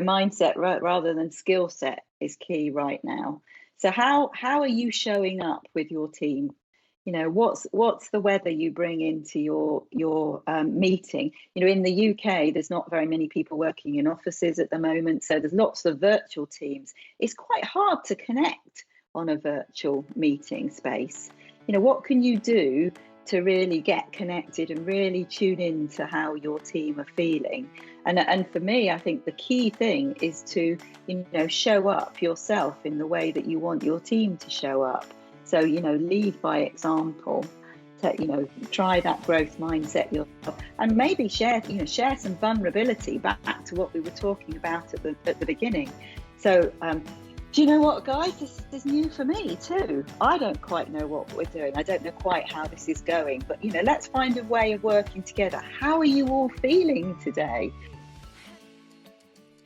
mindset rather than skill set is key right now. So how are you showing up with your team? What's the weather you bring into your meeting? In the UK, there's not very many people working in offices at the moment, so there's lots of virtual teams. It's quite hard to connect on a virtual meeting space. What can you do to really get connected and really tune in to how your team are feeling? And for me, I think the key thing is to, show up yourself in the way that you want your team to show up. So, lead by example. Try that growth mindset yourself, and maybe share some vulnerability back to what we were talking about at the beginning. So, do you know what, guys? This is new for me too. I don't quite know what we're doing. I don't know quite how this is going, but let's find a way of working together. How are you all feeling today?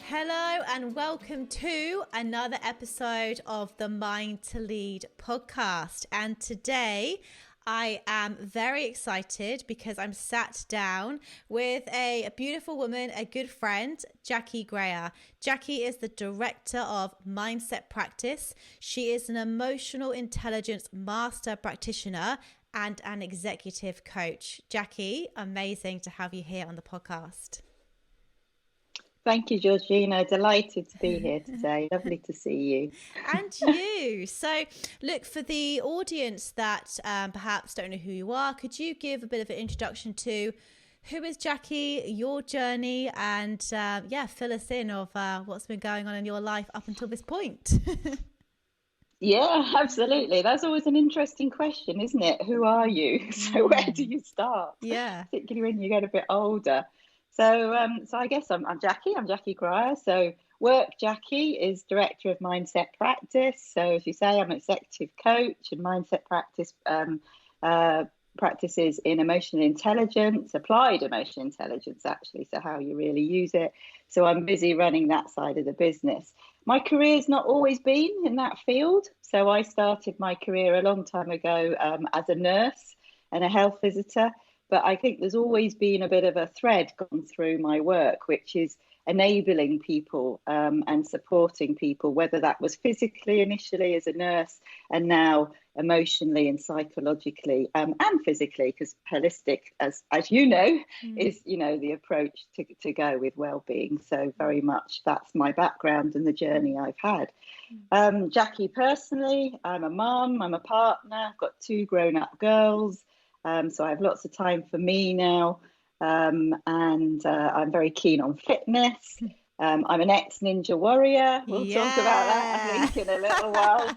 Hello and welcome to another episode of the Mind to Lead podcast. And today I am very excited because I'm sat down with a beautiful woman, a good friend, Jackie Grier. Jackie is the director of Mindset Practice. She is an emotional intelligence master practitioner and an executive coach. Jackie, amazing to have you here on the podcast. Thank you, Georgina. Delighted to be here today. Lovely to see you. And you. So, look, for the audience that perhaps don't know who you are, could you give a bit of an introduction to who is Jackie, your journey, and fill us in of what's been going on in your life up until this point? Yeah, absolutely. That's always an interesting question, isn't it? Who are you? So where do you start? Yeah. Particularly when you get a bit older. So I guess I'm Jackie. I'm Jackie Grier. So Jackie is director of Mindset Practice. So as you say, I'm an executive coach, and Mindset Practice practices in emotional intelligence, applied emotional intelligence, actually. So how you really use it. So I'm busy running that side of the business. My career's not always been in that field. So I started my career a long time ago as a nurse and a health visitor. But I think there's always been a bit of a thread gone through my work, which is enabling people and supporting people, whether that was physically initially as a nurse and now emotionally and psychologically and physically, because holistic, as you know, is, the approach to go with well-being. So very much that's my background and the journey I've had. Jackie, personally, I'm a mum, I'm a partner, I've got 2 grown-up girls. So I have lots of time for me now, and I'm very keen on fitness. I'm an ex-ninja warrior. We'll talk about that, I think, in a little while.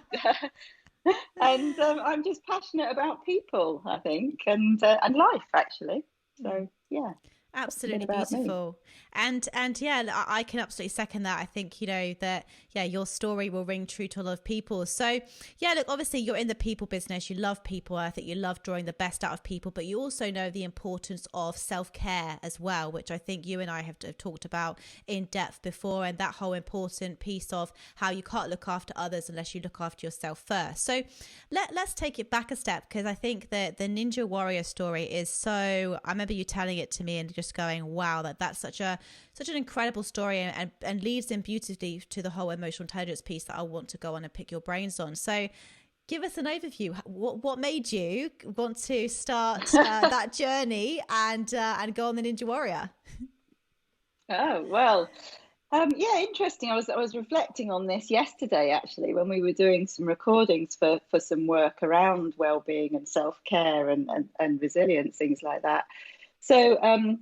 And I'm just passionate about people, I think, and life, actually. So, yeah. Absolutely beautiful. And yeah, I can absolutely second that. I think, that, your story will ring true to a lot of people. So yeah, look, obviously you're in the people business. You love people. I think you love drawing the best out of people, but you also know the importance of self-care as well, which I think you and I have talked about in depth before, and that whole important piece of how you can't look after others unless you look after yourself first. So let's take it back a step, because I think that the Ninja Warrior story is so, I remember you telling it to me and just going, wow, that's such an incredible story, and leads in beautifully to the whole emotional intelligence piece that I want to go on and pick your brains on. So give us an overview. What made you want to start that journey and go on the Ninja Warrior? Oh, well, interesting. I was reflecting on this yesterday, actually, when we were doing some recordings for some work around well-being and self-care and resilience, things like that. So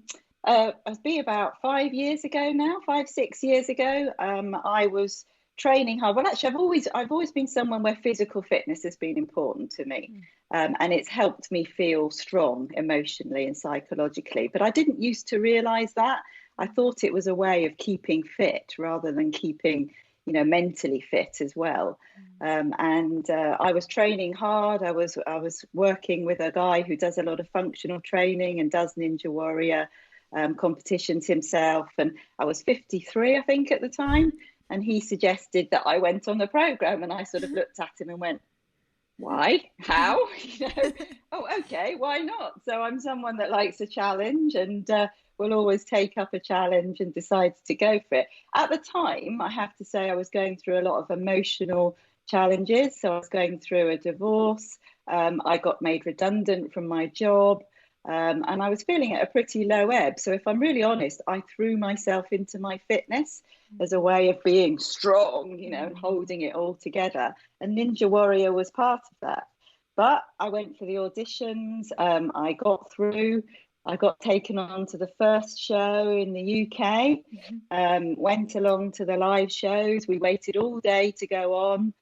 it'll be about 5 years ago now, 6 years ago. I was training hard. Well, actually, I've always been someone where physical fitness has been important to me, and it's helped me feel strong emotionally and psychologically. But I didn't used to realise that. I thought it was a way of keeping fit rather than keeping, mentally fit as well. I was training hard. I was working with a guy who does a lot of functional training and does Ninja Warrior competitions himself. And I was 53, I think, at the time. And he suggested that I went on the program, and I sort of looked at him and went, why? How? Oh, okay, why not? So I'm someone that likes a challenge, and will always take up a challenge and decides to go for it. At the time, I have to say I was going through a lot of emotional challenges. So I was going through a divorce. I got made redundant from my job. And I was feeling at a pretty low ebb. So if I'm really honest, I threw myself into my fitness as a way of being strong, and holding it all together. And Ninja Warrior was part of that. But I went for the auditions. I got through. I got taken on to the first show in the UK, went along to the live shows. We waited all day to go on.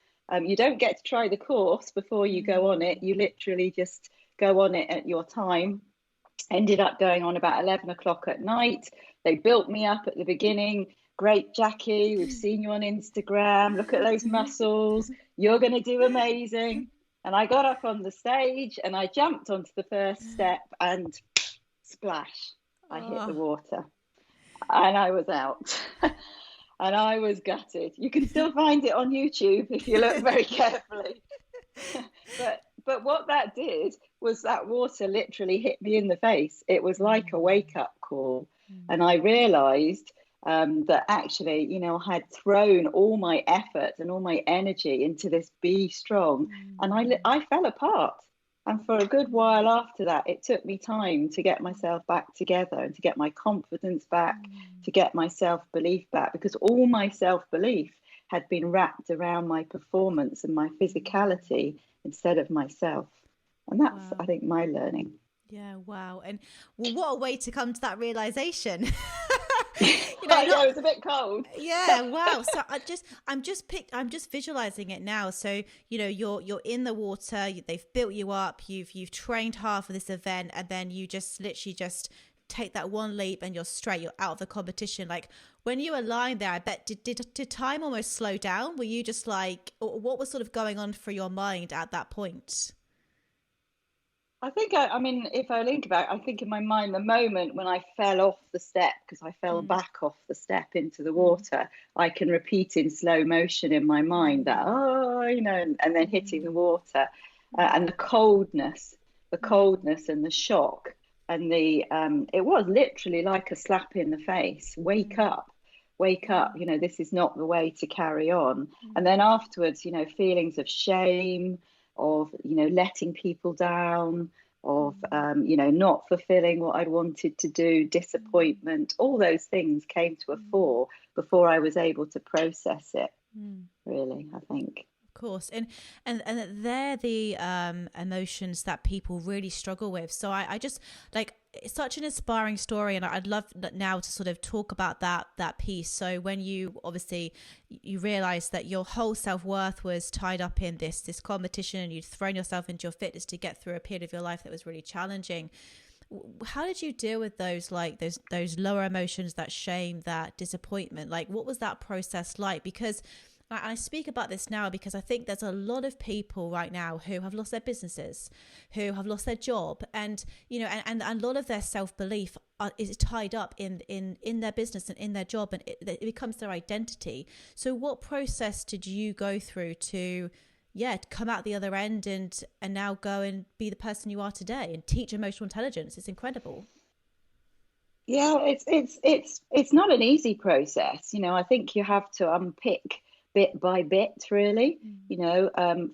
You don't get to try the course before you go on it. You literally just go on it at your time. Ended up going on about 11 o'clock at night. They built me up at the beginning. Great, Jackie, we've seen you on Instagram. Look at those muscles. You're going to do amazing. And I got up on the stage and I jumped onto the first step and splash, I hit the water and I was out. And I was gutted. You can still find it on YouTube if you look very carefully. But what that did was that water literally hit me in the face. It was like a wake-up call. And I realised that actually, I had thrown all my effort and all my energy into this be strong. And I fell apart. And for a good while after that, it took me time to get myself back together and to get my confidence back, to get my self-belief back, because all my self-belief had been wrapped around my performance and my physicality instead of myself. And that's, I think, my learning. Yeah, wow. And what a way to come to that realization. It was a bit cold. Yeah, wow. So I'm just visualizing it now. So, you're in the water, they've built you up, you've trained hard for this event, and then you just literally just take that one leap and you're straight, you're out of the competition. Like when you were lying there, I bet did time almost slow down? Were you just like, what was sort of going on for your mind at that point? I think, if I think about it, I think in my mind, the moment when I fell off the step, because I fell back off the step into the water, I can repeat in slow motion in my mind that, and then hitting the water and the coldness and the shock. And it was literally like a slap in the face. Wake up, this is not the way to carry on. And then afterwards, feelings of shame, of, letting people down, of, not fulfilling what I'd wanted to do, disappointment, all those things came to a fore before I was able to process it, really, I think. Of course. And they're the emotions that people really struggle with. So I just like, it's such an inspiring story, and I'd love now to sort of talk about that piece. So when you realized that your whole self-worth was tied up in this competition, and you'd thrown yourself into your fitness to get through a period of your life that was really challenging, how did you deal with those lower emotions, that shame, that disappointment? Like, what was that process like? Because I speak about this now because I think there's a lot of people right now who have lost their businesses, who have lost their job, and and a lot of their self-belief is tied up in their business and in their job, and it becomes their identity. So what process did you go through to come out the other end and now go and be the person you are today and teach emotional intelligence? It's incredible. Yeah, it's not an easy process. I think you have to unpick bit by bit, really.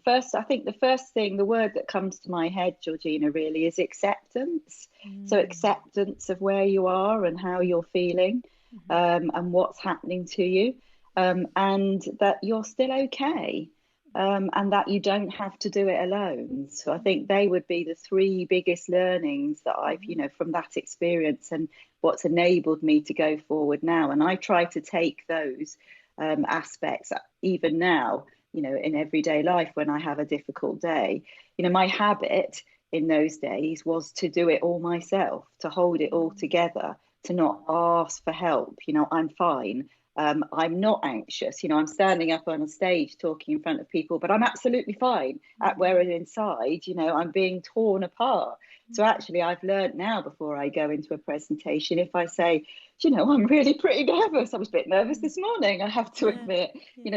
First, I think the word that comes to my head, Georgina, really is acceptance. So acceptance of where you are and how you're feeling, and what's happening to you, and that you're still okay, and that you don't have to do it alone. So I think they would be the three biggest learnings that I've, from that experience, and what's enabled me to go forward now. And I try to take those aspects even now, in everyday life when I have a difficult day. My habit in those days was to do it all myself, to hold it all together, to not ask for help. I'm fine. I'm not anxious. I'm standing up on a stage talking in front of people, but I'm absolutely fine. Whereas inside, I'm being torn apart. So actually, I've learned now, before I go into a presentation, if I say, I'm really pretty nervous. I was a bit nervous this morning, I have to admit,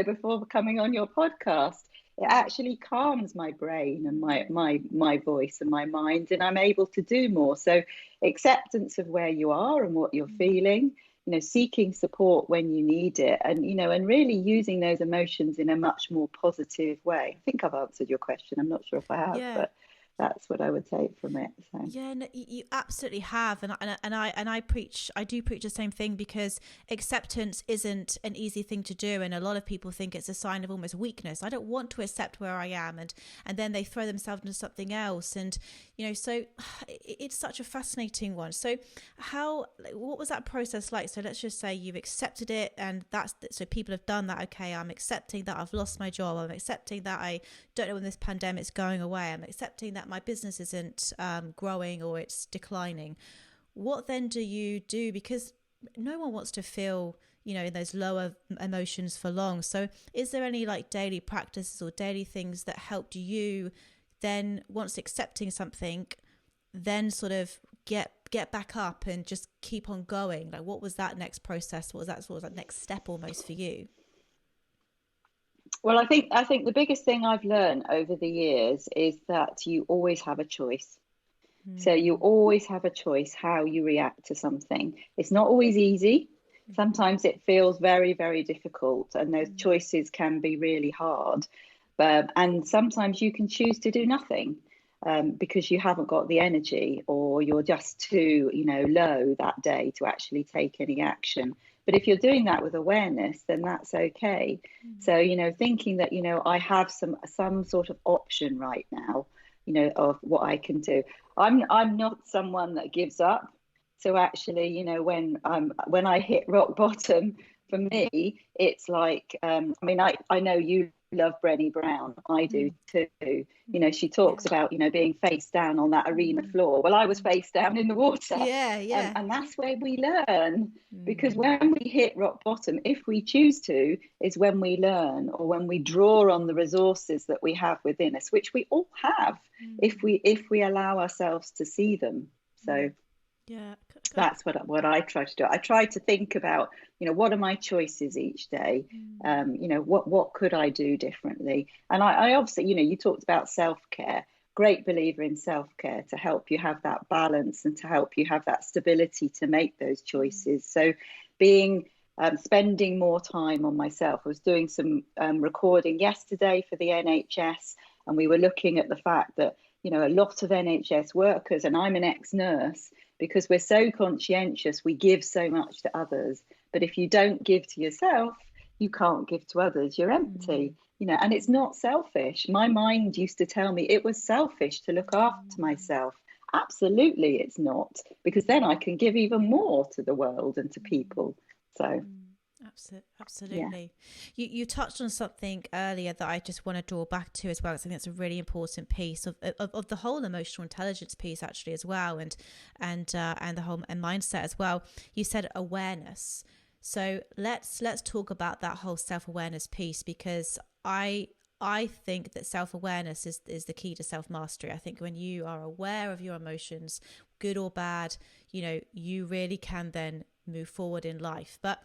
before coming on your podcast, it actually calms my brain and my voice and my mind, and I'm able to do more. So acceptance of where you are and what you're feeling, seeking support when you need it, and and really using those emotions in a much more positive way. I think I've answered your question. I'm not sure if I have, but that's what I would take from it. So. Yeah, no, you absolutely have, and I do preach the same thing, because acceptance isn't an easy thing to do, and a lot of people think it's a sign of almost weakness. I don't want to accept where I am, and then they throw themselves into something else, and so it's such a fascinating one. So what was that process like? So let's just say you've accepted it, and so people have done that. Okay, I'm accepting that I've lost my job. I'm accepting that I don't know when this pandemic's going away. I'm accepting that my business isn't growing or it's declining. What then do you do? Because no one wants to feel, in those lower emotions for long. So is there any like daily practices or daily things that helped you then, once accepting something, then sort of get back up and just keep on going? Like, what was that next process? What was that next step almost for you? Well, I think the biggest thing I've learned over the years is that you always have a choice. So you always have a choice how you react to something. It's not always easy. Sometimes it feels very, very difficult, and those choices can be really hard. And sometimes you can choose to do nothing because you haven't got the energy, or you're just too, low that day to actually take any action. But if you're doing that with awareness, then that's okay. So, thinking that, I have some sort of option right now, of what I can do. I'm not someone that gives up. So actually, when I hit rock bottom, for me, it's like, I know you love Brené Brown. I do too. She talks about, being face down on that arena floor. Well, I was face down in the water. Yeah. And that's where we learn, because when we hit rock bottom, if we choose to, is when we learn, or when we draw on the resources that we have within us, which we all have, if we allow ourselves to see them. So that's what I try to do. I try to think about, what are my choices each day? What could I do differently? And I obviously, you talked about self-care. Great believer in self-care to help you have that balance and to help you have that stability to make those choices. So spending more time on myself. I was doing some recording yesterday for the NHS, and we were looking at the fact that, a lot of NHS workers, and I'm an ex-nurse, because we're so conscientious, we give so much to others. But if you don't give to yourself, you can't give to others. You're empty, and it's not selfish. My mind used to tell me it was selfish to look after myself. Absolutely, it's not, because then I can give even more to the world and to people. So. Absolutely. Yeah. You touched on something earlier that I just want to draw back to as well. I think that's a really important piece of the whole emotional intelligence piece actually as well, and the whole mindset as well. You said awareness. So let's talk about that whole self-awareness piece, because I think that self-awareness is the key to self-mastery. I think when you are aware of your emotions, good or bad, you really can then move forward in life. But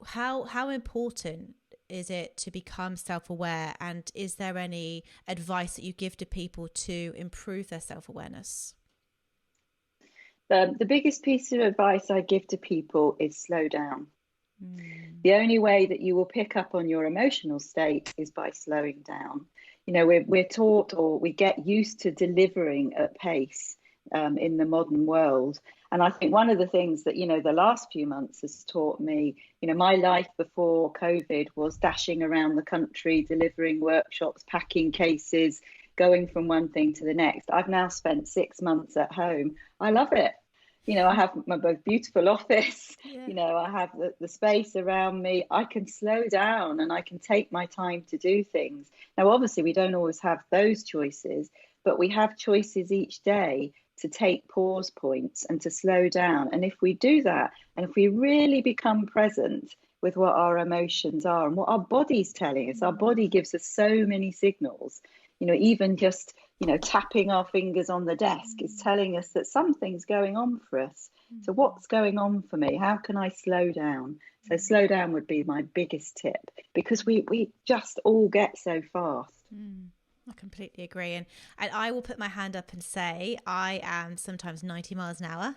how important is it to become self-aware, and is there any advice that you give to people to improve their self-awareness? The biggest piece of advice I give to people is slow down. The only way that you will pick up on your emotional state is by slowing down. We're taught, or we get used to delivering at pace in the modern world. And I think one of the things that, the last few months has taught me, my life before COVID was dashing around the country, delivering workshops, packing cases, going from one thing to the next. I've now spent 6 months at home. I love it. I have my most beautiful office. I have the space around me. I can slow down and I can take my time to do things. Now, obviously, we don't always have those choices, but we have choices each day to take pause points and to slow down. And if we do that, and if we really become present with what our emotions are and what our body's telling us, our body gives us so many signals, even just, tapping our fingers on the desk is telling us that something's going on for us. So what's going on for me? How can I slow down? So slow down would be my biggest tip, because we just all get so fast. I completely agree. And I will put my hand up and say I am sometimes 90 miles an hour.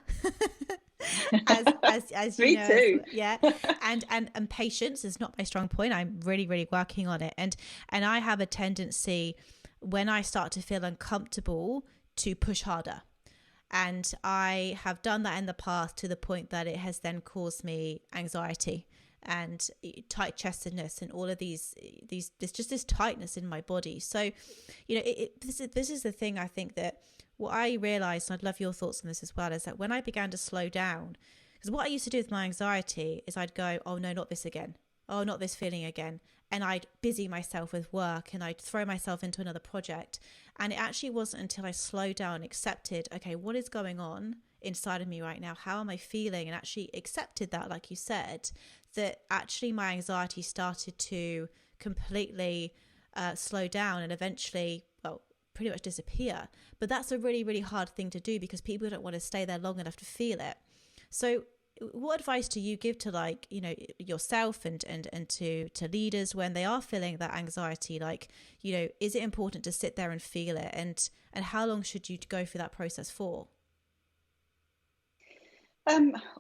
as you Me know, too. yeah. And patience is not my strong point. I'm really, really working on it. And I have a tendency, when I start to feel uncomfortable, to push harder. And I have done that in the past to the point that it has then caused me anxiety and tight chestedness and all of these there's just this tightness in my body. So, this is the thing. I think that what I realized, and I'd love your thoughts on this as well, is that when I began to slow down, because what I used to do with my anxiety is I'd go, oh no, not this again. Oh, not this feeling again. And I'd busy myself with work and I'd throw myself into another project. And it actually wasn't until I slowed down and accepted, okay, what is going on inside of me right now? How am I feeling? And actually accepted that, like you said, that actually my anxiety started to completely slow down and eventually, well, pretty much disappear. But that's a really, really hard thing to do because people don't want to stay there long enough to feel it. So what advice do you give to, like, yourself and to leaders when they are feeling that anxiety? Like, is it important to sit there and feel it? And how long should you go through that process for?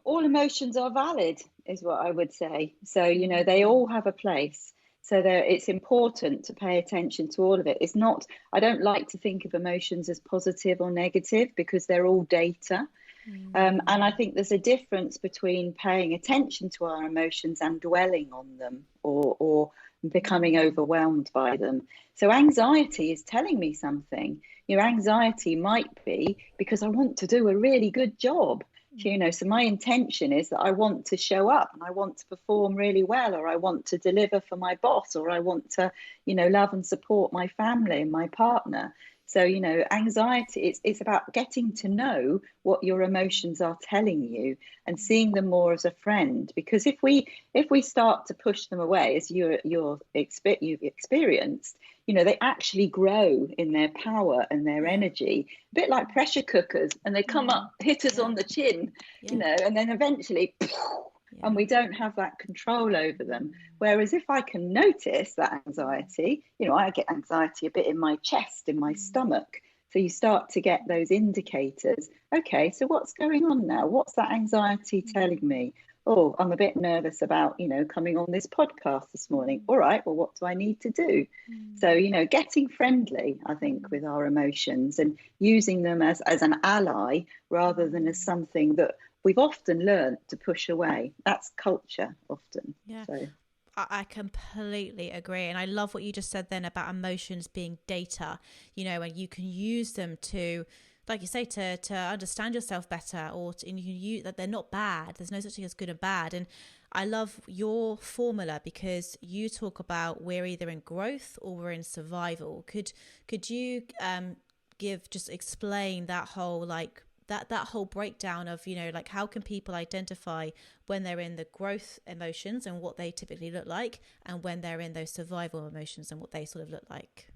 All emotions are valid, is what I would say. So, they all have a place. So it's important to pay attention to all of it. It's not, I don't like to think of emotions as positive or negative because they're all data. And I think there's a difference between paying attention to our emotions and dwelling on them or becoming overwhelmed by them. So anxiety is telling me something. Anxiety might be because I want to do a really good job. So my intention is that I want to show up and I want to perform really well, or I want to deliver for my boss, or I want to, love and support my family and my partner. So, anxiety, it's about getting to know what your emotions are telling you and seeing them more as a friend. Because if we start to push them away, as you've experienced, they actually grow in their power and their energy, a bit like pressure cookers, and they come up, hit us on the chin, and then eventually, and we don't have that control over them. Whereas if I can notice that anxiety, I get anxiety a bit in my chest, in my stomach. So you start to get those indicators. Okay, so what's going on now? What's that anxiety telling me? Oh, I'm a bit nervous about, coming on this podcast this morning. All right, well, what do I need to do? So, getting friendly, I think, with our emotions and using them as an ally rather than as something that we've often learned to push away. That's culture often. Yeah. So I completely agree. And I love what you just said then about emotions being data, and you can use them to, like you say, to understand yourself better, or that they're not bad. There's no such thing as good and bad. And I love your formula because you talk about we're either in growth or we're in survival. Could you explain that whole that whole breakdown of, how can people identify when they're in the growth emotions and what they typically look like, and when they're in those survival emotions and what they sort of look like?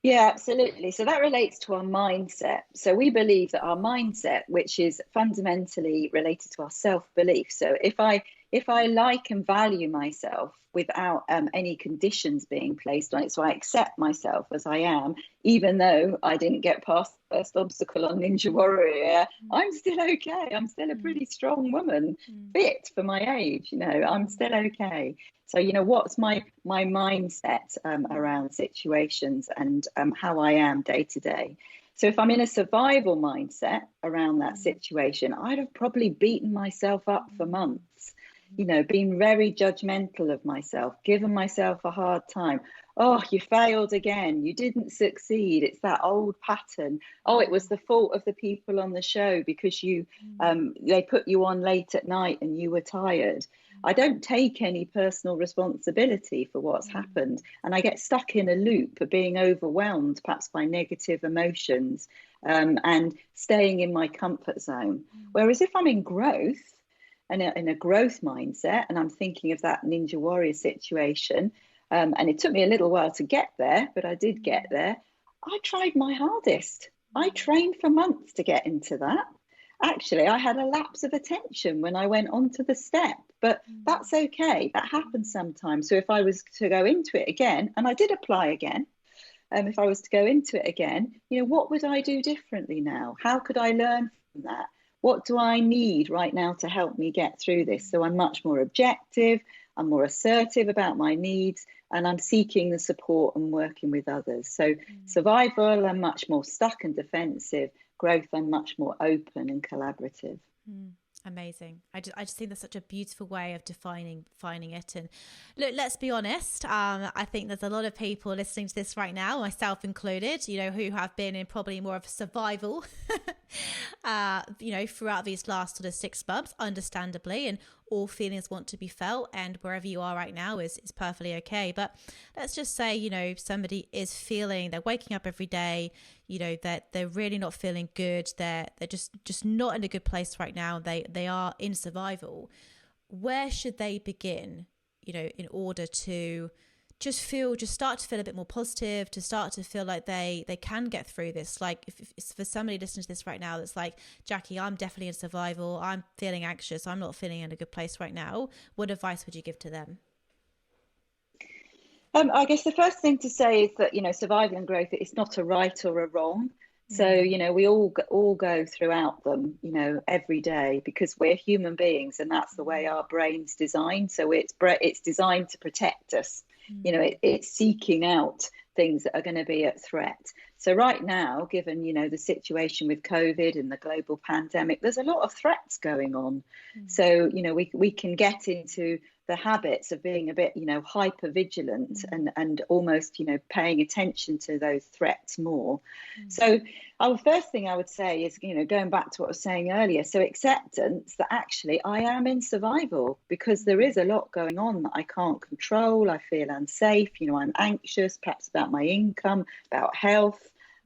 Yeah, absolutely. So that relates to our mindset. So we believe that our mindset, which is fundamentally related to our self-belief. So if I like and value myself without any conditions being placed on it, so I accept myself as I am, even though I didn't get past the first obstacle on Ninja Warrior, I'm still okay. I'm still a pretty strong woman, fit for my age. I'm still okay. So, what's my mindset around situations and how I am day to day. So if I'm in a survival mindset around that situation, I'd have probably beaten myself up for months, been very judgmental of myself, given myself a hard time. Oh, you failed again. You didn't succeed. It's that old pattern. Oh, it was the fault of the people on the show because they put you on late at night and you were tired. I don't take any personal responsibility for what's happened. And I get stuck in a loop of being overwhelmed, perhaps by negative emotions, and staying in my comfort zone. Whereas if I'm in growth, and in a growth mindset, and I'm thinking of that Ninja Warrior situation, and it took me a little while to get there, but I did get there. I tried my hardest. I trained for months to get into that. actually I had a lapse of attention when I went onto the step, but that's okay. That happens sometimes. So if I was to go into it again, and I did apply again, if I was to go into it again, what would I do differently now? How could I learn from that? What do I need right now to help me get through this? So I'm much more objective, I'm more assertive about my needs, and I'm seeking the support and working with others. So survival, I'm much more stuck and defensive. Growth, I'm much more open and collaborative. Amazing. I just think that's such a beautiful way of defining it. And look, let's be honest. I think there's a lot of people listening to this right now, myself included, who have been in probably more of survival, throughout these last sort of 6 months, understandably, and all feelings want to be felt, and wherever you are right now is perfectly okay. But let's just say, somebody is feeling, they're waking up every day, that they're really not feeling good. They're just not in a good place right now. They are in survival. Where should they begin, in order to just start to feel a bit more positive, to start to feel like they can get through this? Like if for somebody listening to this right now that's like, Jackie, I'm definitely in survival, I'm feeling anxious, I'm not feeling in a good place right now, what advice would you give to them? I guess the first thing to say is that, survival and growth, it's not a right or a wrong. So, we all go throughout them, every day, because we're human beings, and that's the way our brain's designed. So it's designed to protect us. It's seeking out things that are going to be at threat. So right now, given, the situation with COVID and the global pandemic, there's a lot of threats going on. So, we can get into the habits of being a bit, hyper vigilant and almost, paying attention to those threats more. So our first thing I would say is, going back to what I was saying earlier, so acceptance that actually I am in survival, because there is a lot going on that I can't control. I feel unsafe, I'm anxious, perhaps about my income, about health,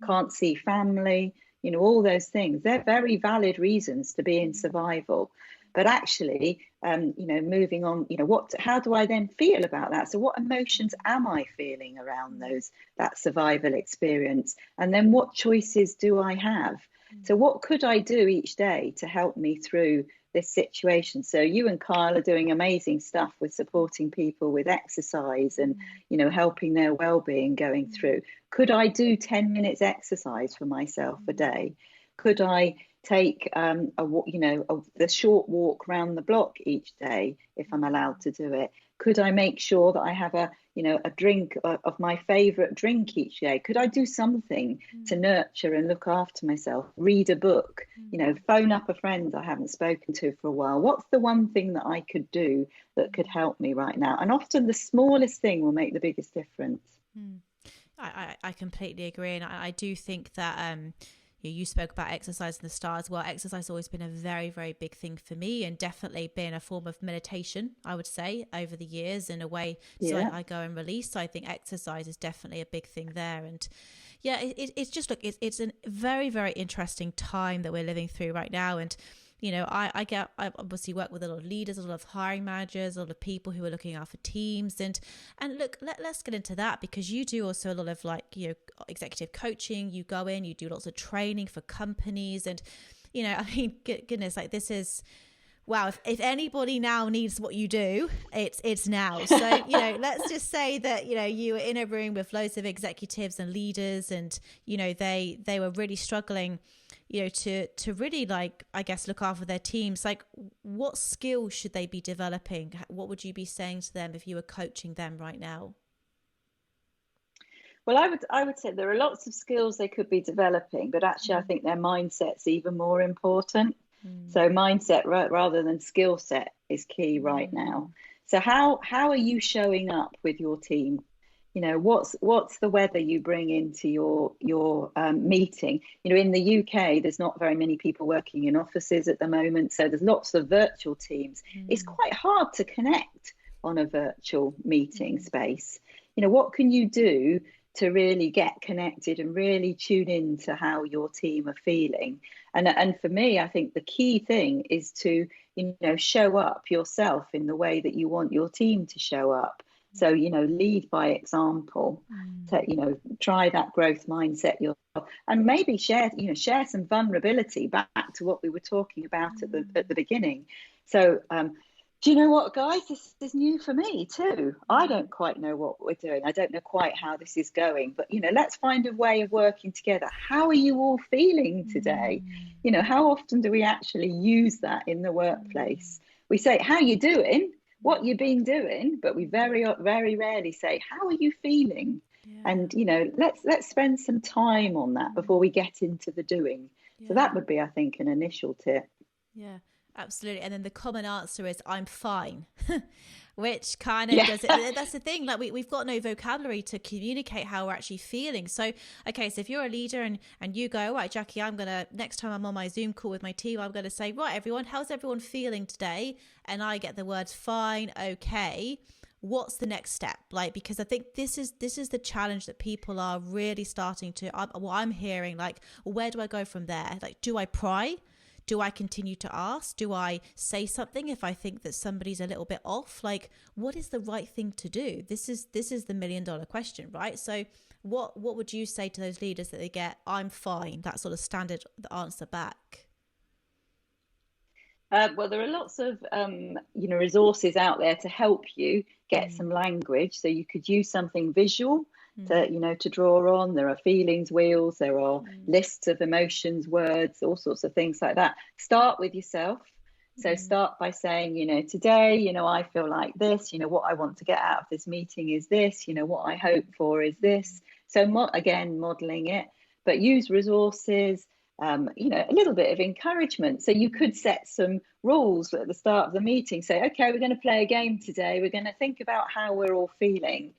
can't see family, all those things. They're very valid reasons to be in survival. But actually, moving on, how do I then feel about that? So what emotions am I feeling around that survival experience? And then what choices do I have? So what could I do each day to help me through this situation? So you and Kyle are doing amazing stuff with supporting people with exercise and, helping their well-being going through. Could I do 10 minutes exercise for myself a day? Could I take the short walk around the block each day if I'm allowed to do it? Could I make sure that I have a drink of my favorite drink each day? Could I do something to nurture and look after myself? Read a book, phone up a friend I haven't spoken to for a while. What's the one thing that I could do that could help me right now? And often the smallest thing will make the biggest difference. I completely agree. And I do think that you spoke about exercise in the start as well. Exercise has always been a very, very big thing for me, and definitely been a form of meditation, I would say, over the years, in a way. So I go and release. So I think exercise is definitely a big thing there. And yeah, it's just, look, it's a very, very interesting time that we're living through right now. And I obviously work with a lot of leaders, a lot of hiring managers, a lot of people who are looking after teams. And look, let's get into that, because you do also a lot of executive coaching. You go in, you do lots of training for companies. And, goodness, this is, wow, if anybody now needs what you do, it's now. So, let's just say that, you were in a room with loads of executives and leaders, and, they were really struggling, to really, I guess, look after their teams. What skills should they be developing? What would you be saying to them if you were coaching them right now? Well, I would say there are lots of skills they could be developing, but actually I think their mindset's even more important. So mindset rather than skill set is key right now. So how are you showing up with your team? What's the weather you bring into your meeting? In the UK, there's not very many people working in offices at the moment, so there's lots of virtual teams. It's quite hard to connect on a virtual meeting space. What can you do to really get connected and really tune in to how your team are feeling? And for me, I think the key thing is to, show up yourself in the way that you want your team to show up. So, lead by example, try that growth mindset and maybe share some vulnerability, back to what we were talking about at the beginning. So do you know what, guys, this is new for me too. I don't quite know what we're doing. I don't know quite how this is going, but let's find a way of working together. How are you all feeling today? How often do we actually use that in the workplace? We say, how you doing, what you've been doing, but we very, very rarely say, how are you feeling? And let's spend some time on that before we get into the doing. So that would be, I think, an initial tip. Yeah, absolutely. And then the common answer is, I'm fine. Which kind of does it. That's the thing, like we've got no vocabulary to communicate how we're actually feeling. So okay, so if you're a leader and you go, right, Jackie, next time I'm on my Zoom call with my team, I'm going to say, right, everyone, how's everyone feeling today? And I get the words fine, okay, what's the next step? Like, because I think this is the challenge that people are really starting to, what I'm hearing, like, where do I go from there? Like, do I pry? Do I continue to ask? Do I say something if I think that somebody's a little bit off? Like, what is the right thing to do? This is the $1 million question, right? So what would you say to those leaders that they get, I'm fine, that sort of standard answer back? Well, there are lots of resources out there to help you get some language. So you could use something visual to draw on. There are feelings wheels, there are lists of emotions, words, all sorts of things like that. Start with yourself. So start by saying, today, I feel like this, what I want to get out of this meeting is this, what I hope for is this. So again, modeling it, but use resources. A little bit of encouragement. So you could set some rules at the start of the meeting. Say, okay, we're going to play a game today. We're going to think about how we're all feeling,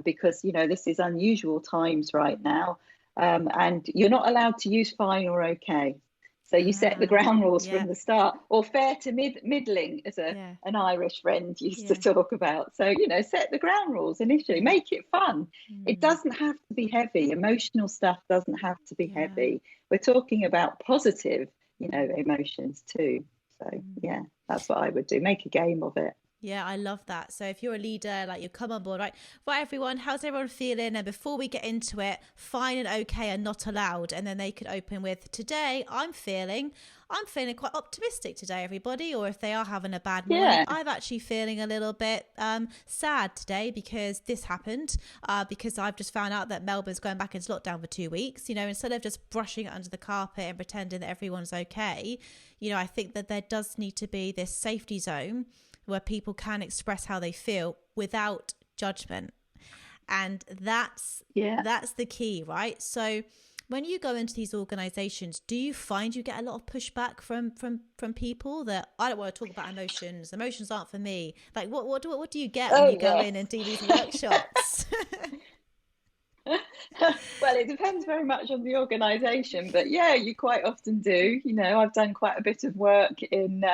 because this is unusual times right now, and you're not allowed to use fine or okay. So you set the ground rules from the start, or fair to middling, as an Irish friend used to talk about. So, set the ground rules initially, make it fun. It doesn't have to be heavy. Emotional stuff doesn't have to be heavy. We're talking about positive, emotions too. So, that's what I would do. Make a game of it. Yeah, I love that. So if you're a leader, like, you come on board, right, everyone, how's everyone feeling? And before we get into it, fine and okay are not allowed. And then they could open with, today I'm feeling quite optimistic today, everybody. Or if they are having a bad morning, I'm actually feeling a little bit sad today because this happened, because I've just found out that Melbourne's going back into lockdown for 2 weeks. Instead of just brushing it under the carpet and pretending that everyone's okay, I think that there does need to be this safety zone where people can express how they feel without judgment. And that's the key, right? So when you go into these organizations, do you find you get a lot of pushback from people that, I don't want to talk about emotions aren't for me? Like, what do you get when you go in and do these workshops? Well, it depends very much on the organisation, but you quite often do. I've done quite a bit of work in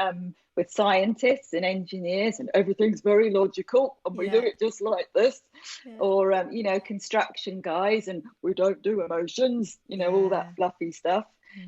with scientists and engineers, and everything's very logical, and we do it just like this. Or construction guys, and we don't do emotions. All that fluffy stuff.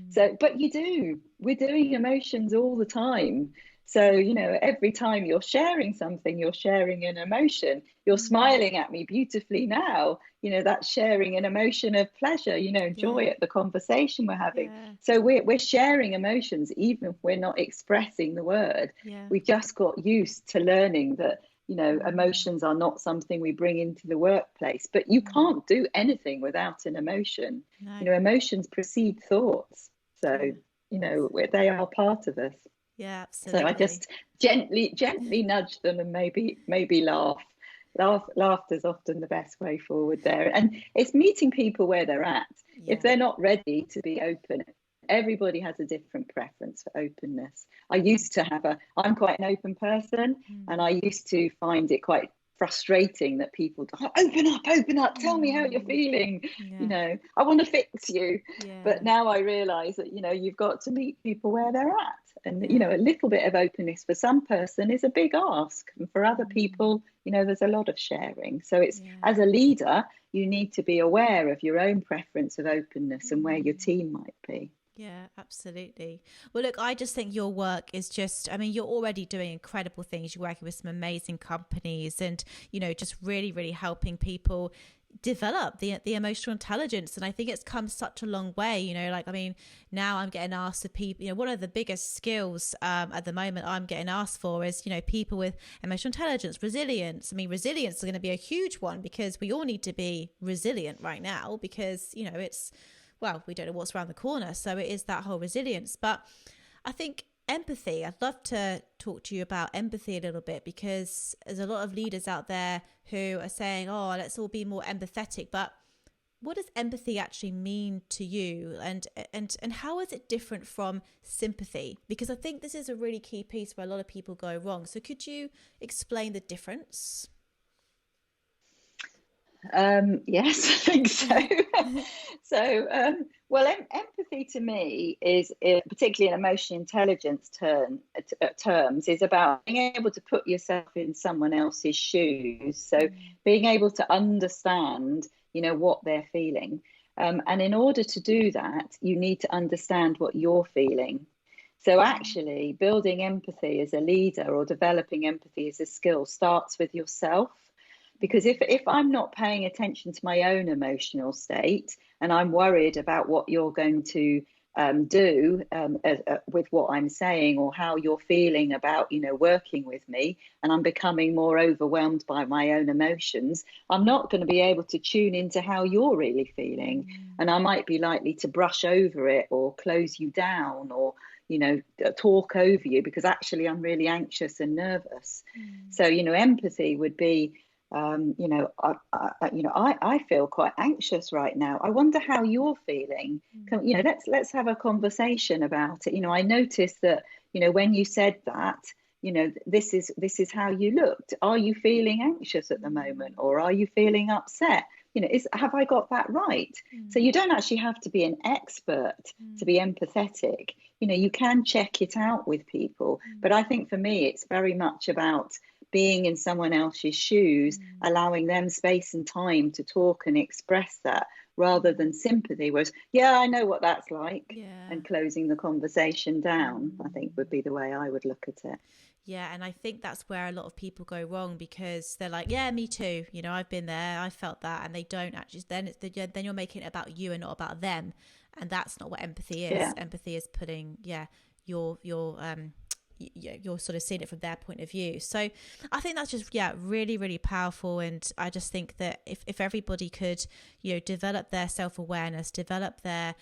So, but we're doing emotions all the time. So, every time you're sharing something, you're sharing an emotion. You're smiling at me beautifully now. That's sharing an emotion of pleasure, joy at the conversation we're having. So we're sharing emotions, even if we're not expressing the word. We just got used to learning that, emotions are not something we bring into the workplace. But you can't do anything without an emotion. No. Emotions precede thoughts. So, they are part of us. Yeah, absolutely. So I just gently nudge them and maybe laugh. Laughter is often the best way forward there. And it's meeting people where they're at. If they're not ready to be open, everybody has a different preference for openness. I'm quite an open person, and I used to find it quite frustrating that people open up, tell me how you're feeling. I want to fix you. But now I realize that you've got to meet people where they're at, and a little bit of openness for some person is a big ask, and for other people there's a lot of sharing. So it's as a leader, you need to be aware of your own preference of openness and where your team might be. Yeah, absolutely. Well, look, I just think your work is you're already doing incredible things. You're working with some amazing companies and, just really, really helping people develop the emotional intelligence. And I think it's come such a long way, you know, like, I mean, now I'm getting asked of people, you know, one of the biggest skills at the moment I'm getting asked for is, you know, people with emotional intelligence, resilience. I mean, resilience is going to be a huge one, because we all need to be resilient right now, because, you know, it's, well, we don't know what's around the corner. So it is that whole resilience. But I think empathy, I'd love to talk to you about empathy a little bit, because there's a lot of leaders out there who are saying, oh, let's all be more empathetic. But what does empathy actually mean to you? And how is it different from sympathy? Because I think this is a really key piece where a lot of people go wrong. So could you explain the difference? Yes, I think so. Well, empathy to me is, particularly in emotional intelligence terms, is about being able to put yourself in someone else's shoes. So being able to understand, you know, what they're feeling. And in order to do that, you need to understand what you're feeling. So actually, building empathy as a leader, or developing empathy as a skill, starts with yourself. Because if I'm not paying attention to my own emotional state, and I'm worried about what you're going to do with what I'm saying, or how you're feeling about, you know, working with me, and I'm becoming more overwhelmed by my own emotions, I'm not going to be able to tune into how you're really feeling. And I might be likely to brush over it, or close you down, or, you know, talk over you, because actually I'm really anxious and nervous. So, you know, empathy would be, I feel quite anxious right now. I wonder how you're feeling. You know, let's have a conversation about it. You know, I noticed that, you know, when you said that, you know, this is how you looked. Are you feeling anxious at the moment, or are you feeling upset? You know, have I got that right? So you don't actually have to be an expert to be empathetic. You know, you can check it out with people. But I think for me, it's very much about being in someone else's shoes, allowing them space and time to talk and express that, rather than sympathy, whereas, yeah, I know what that's like, and closing the conversation down, I think would be the way I would look at it. Yeah, and I think that's where a lot of people go wrong, because they're like, yeah, me too. You know, I've been there, I felt that, and they don't actually. Then you're making it about you and not about them, and that's not what empathy is. Yeah. Empathy is putting, you're sort of seeing it from their point of view. So I think that's just, really, really powerful. And I just think that if everybody could, you know, develop their self-awareness, develop their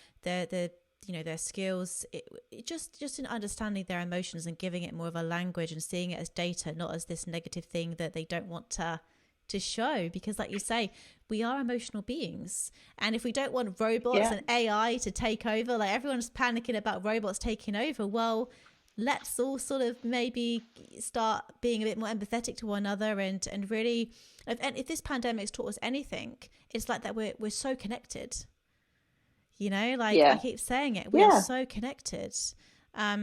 skills, it just in understanding their emotions and giving it more of a language, and seeing it as data, not as this negative thing that they don't want to show. Because like you say, we are emotional beings, and if we don't want robots and AI to take over, like everyone's panicking about robots taking over, well, let's all sort of maybe start being a bit more empathetic to one another, and really, and if this pandemic's taught us anything, it's like that we're so connected. You know, like I keep saying it, we are so connected. I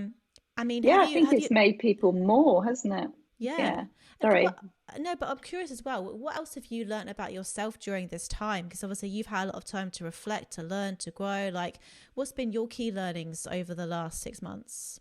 mean, I think it's made people more, hasn't it? Yeah. Sorry. But I'm curious as well. What else have you learned about yourself during this time? Because obviously you've had a lot of time to reflect, to learn, to grow. Like, what's been your key learnings over the last 6 months?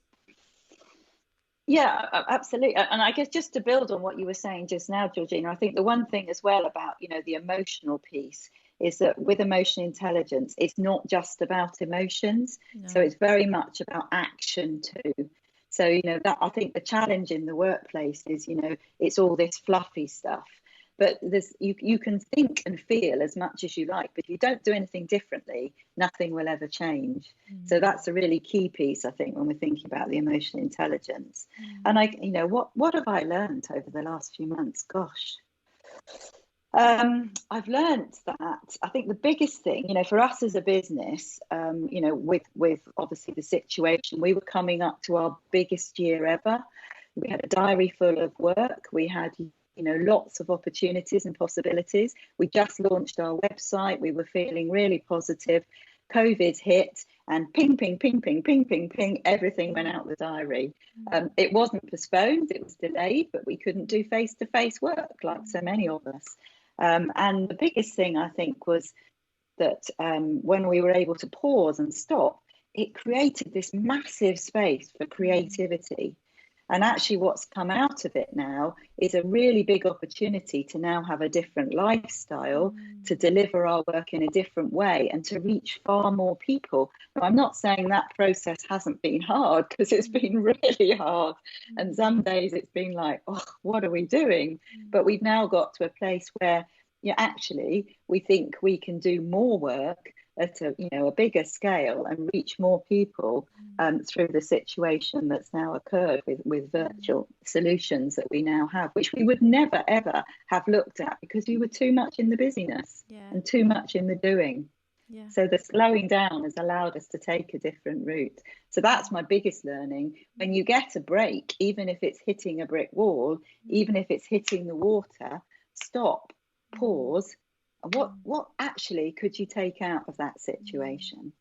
Yeah, absolutely. And I guess just to build on what you were saying just now, Georgina, I think the one thing as well about, you know, the emotional piece is that with emotional intelligence, it's not just about emotions. No. So it's very much about action too. So, you know, that I think the challenge in the workplace is, you know, it's all this fluffy stuff. But you can think and feel as much as you like, but if you don't do anything differently, nothing will ever change. So that's a really key piece, I think, when we're thinking about the emotional intelligence. And what have I learned over the last few months? Gosh, I've learned that I think the biggest thing, you know, for us as a business, you know, with obviously the situation, we were coming up to our biggest year ever. We had a diary full of work. We had, you know, lots of opportunities and possibilities. We just launched our website. We were feeling really positive. COVID hit, and ping, ping, ping, ping, ping, ping, ping, everything went out the diary. It wasn't postponed, it was delayed, but we couldn't do face-to-face work like so many of us. And the biggest thing, I think, was that when we were able to pause and stop, it created this massive space for creativity. And actually what's come out of it now is a really big opportunity to now have a different lifestyle, to deliver our work in a different way and to reach far more people. Now, I'm not saying that process hasn't been hard, because it's been really hard. And some days it's been like, oh, what are we doing? But we've now got to a place where actually we think we can do more work at a bigger scale and reach more people through the situation that's now occurred with virtual solutions that we now have, which we would never ever have looked at because we were too much in the busyness and too much in the doing. So the slowing down has allowed us to take a different route. So that's my biggest learning. When you get a break, even if it's hitting a brick wall, even if it's hitting the water, stop, pause. What actually could you take out of that situation?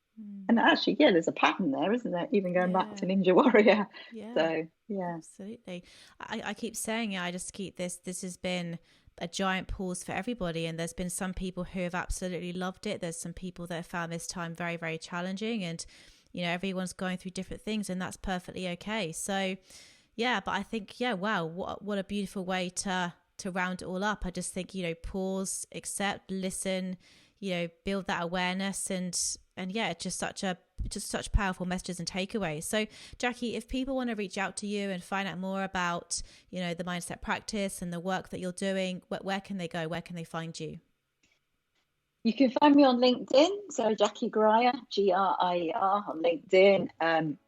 And actually, there's a pattern there, isn't there? Even going back to Ninja Warrior. So, absolutely. I keep saying it. I just keep this has been a giant pause for everybody. And there's been some people who have absolutely loved it. There's some people that have found this time very, very challenging. And, everyone's going through different things, and that's perfectly okay. So, but I think, wow, what a beautiful way to round it all up. I just think, pause, accept, listen, build that awareness, and just such powerful messages and takeaways. So Jackie, if people want to reach out to you and find out more about, the mindset practice and the work that you're doing, where can they go? Where can they find you? You can find me on LinkedIn. So Jackie Grier, Grier on LinkedIn.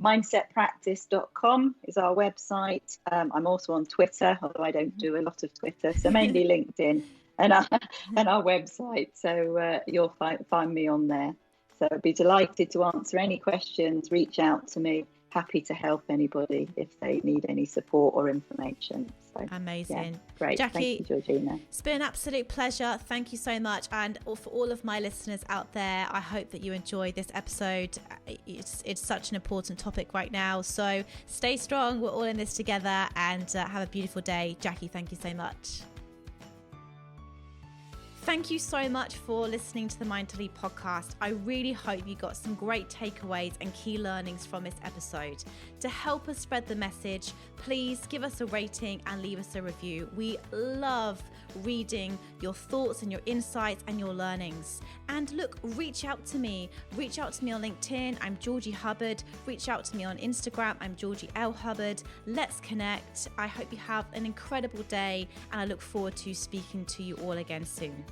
Mindsetpractice.com is our website. I'm also on Twitter, although I don't do a lot of Twitter. So mainly LinkedIn and our website. So you'll find me on there. So I'd be delighted to answer any questions. Reach out to me. Happy to help anybody if they need any support or information. So, amazing. Great. Jackie, thank you, Georgina. It's been an absolute pleasure. Thank you so much. And for all of my listeners out there, I hope that you enjoyed this episode. It's such an important topic right now. So stay strong. We're all in this together, and have a beautiful day. Jackie, thank you so much. Thank you so much for listening to the Mind to Lead podcast. I really hope you got some great takeaways and key learnings from this episode. To help us spread the message, please give us a rating and leave us a review. We love reading your thoughts and your insights and your learnings. And look, reach out to me. Reach out to me on LinkedIn. I'm Georgie Hubbard. Reach out to me on Instagram. I'm Georgie L. Hubbard. Let's connect. I hope you have an incredible day, and I look forward to speaking to you all again soon.